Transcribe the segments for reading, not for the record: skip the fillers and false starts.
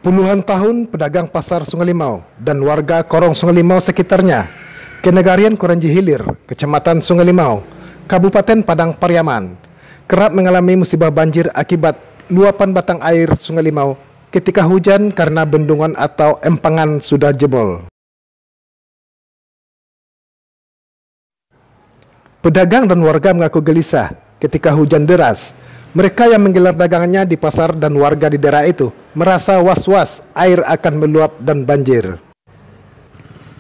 Puluhan tahun pedagang pasar Sungai Limau dan warga Korong Sungai Limau sekitarnya, Kenegarian Kuranji Hilir, Kecamatan Sungai Limau, Kabupaten Padang Pariaman, kerap mengalami musibah banjir akibat luapan batang air Sungai Limau ketika hujan karena bendungan atau empangan sudah jebol. Pedagang dan warga mengaku gelisah ketika hujan deras. Mereka yang menggelar dagangannya di pasar dan warga di daerah itu merasa was-was air akan meluap dan banjir.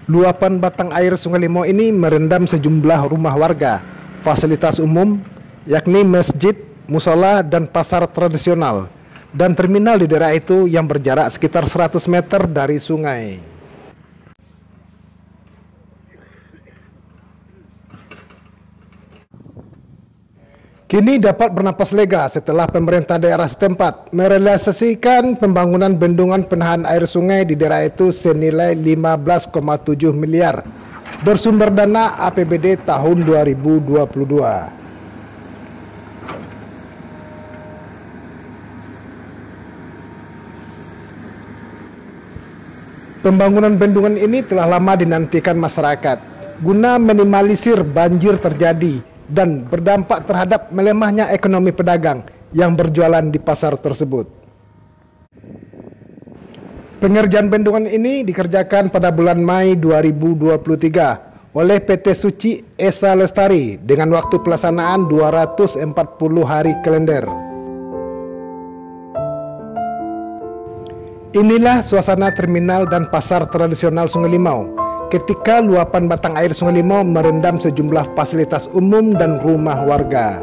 Luapan batang air Sungai Limau ini merendam sejumlah rumah warga, fasilitas umum, yakni masjid, musola, dan pasar tradisional, dan terminal di daerah itu yang berjarak sekitar 100 meter dari sungai. Kini dapat bernapas lega setelah pemerintah daerah setempat merealisasikan pembangunan bendungan penahan air sungai di daerah itu senilai 15,7 miliar bersumber dana APBD tahun 2022. Pembangunan bendungan ini telah lama dinantikan masyarakat guna minimalisir banjir terjadi dan berdampak terhadap melemahnya ekonomi pedagang yang berjualan di pasar tersebut. Pengerjaan bendungan ini dikerjakan pada bulan Mei 2023 oleh PT Suci Esa Lestari dengan waktu pelaksanaan 240 hari kalender. Inilah suasana terminal dan pasar tradisional Sungai Limau ketika luapan batang air Sungai Limau merendam sejumlah fasilitas umum dan rumah warga.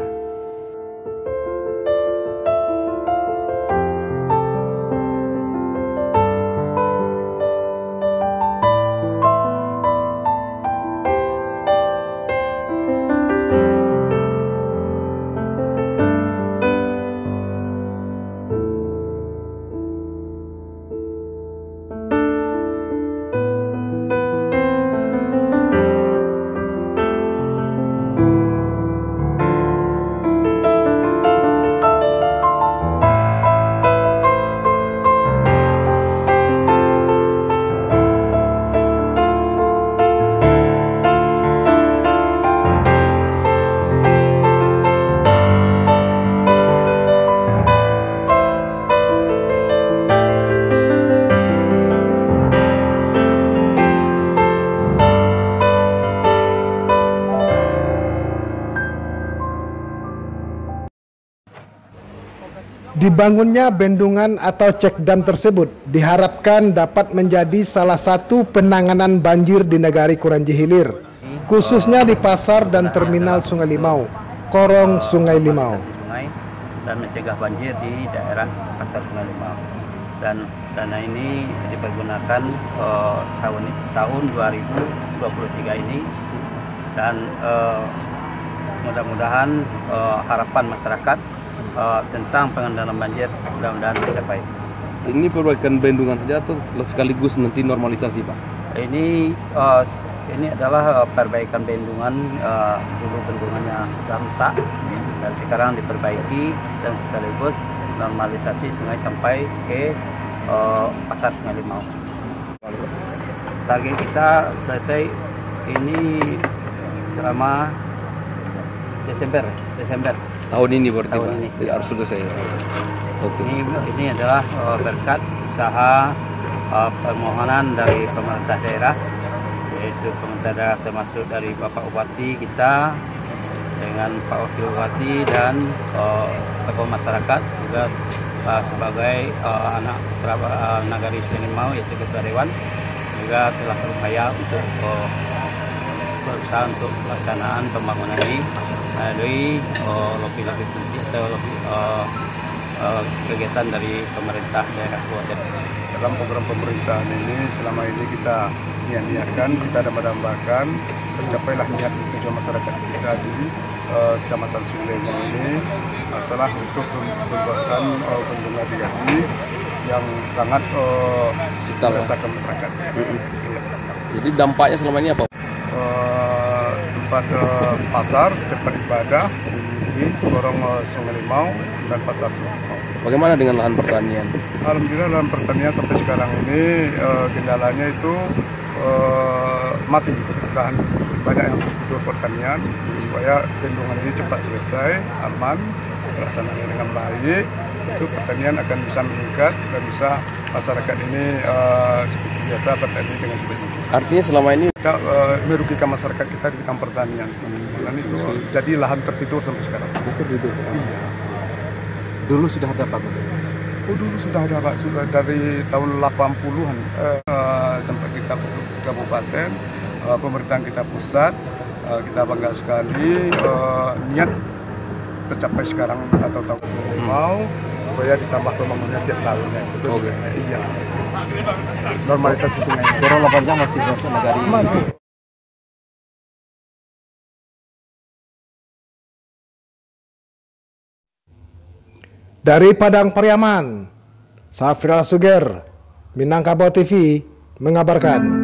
Dibangunnya bendungan atau cek dam tersebut diharapkan dapat menjadi salah satu penanganan banjir di Negari Kuranji Hilir, khususnya di pasar dan terminal Sungai Limau, Korong Sungai Limau. Dan mencegah banjir di daerah pasar Sungai Limau. Dan dana ini dipergunakan tahun 2023 ini, dan mudah-mudahan harapan masyarakat tentang pengendalian banjir mudah-mudahan tercapai. Ini perbaikan bendungan saja atau sekaligus nanti normalisasi, Pak? Ini adalah perbaikan bendungan. Dulu bendungannya sudah rusak dan sekarang diperbaiki, dan sekaligus normalisasi sungai sampai ke pasar Sungai Limau. Target kita selesai ini selama Desember. Tahun ini berarti, tahun ini harus selesai. Oke. Ini adalah berkat usaha permohonan dari pemerintah daerah, yaitu pemerintah daerah termasuk dari Bapak Bupati kita dengan Pak Wakil Bupati dan tokoh masyarakat juga sebagai anak Nagari Sungai Limau, yaitu Ketua Dewan, juga telah berupaya untuk berusaha untuk pelaksanaan pembangunan ini melalui lobby-lobby atau kegiatan dari pemerintah daerah kabupaten. Dalam program pemerintahan ini selama ini kita niat-niatkan, kita dambakan tercapailah niat tujuan masyarakat kita di Kecamatan Sungai Limau ini, masalah untuk pembuatan bendungan irigasi yang sangat merasakan masyarakat. Jadi dampaknya selama ini apa? Tempat pasar, tempat ibadah, Tinggi, Gorong Sungai Limau, dan Pasar Sungai Limau. Bagaimana dengan lahan pertanian? Alhamdulillah dalam pertanian sampai sekarang ini kendalanya itu mati, lahan banyak yang tidur pertanian supaya bendungan ini cepat selesai, aman, pelaksananya dengan baik, itu pertanian akan bisa meningkat dan bisa masyarakat ini seperti biasa bertani dengan seperti itu. Artinya selama ini Kita merugikan masyarakat kita di bidang pertanian, dan itu jadi lahan tertidur sampai sekarang. Tertidur. Iya. Dulu sudah ada Pak? Oh, dulu sudah ada Pak, sudah dari tahun 80-an sampai kita kabupaten, pemerintahan kita pusat, kita bangga sekali niat tercapai sekarang atau tahun mau supaya ditambah pembangunannya tiap tahunnya. Oke. Iya. Normalisasi sungai. Gorong 8 jam masih masuk negari. Masih. Dari Padang Pariaman, Safira Suger, Minangkabau TV mengabarkan.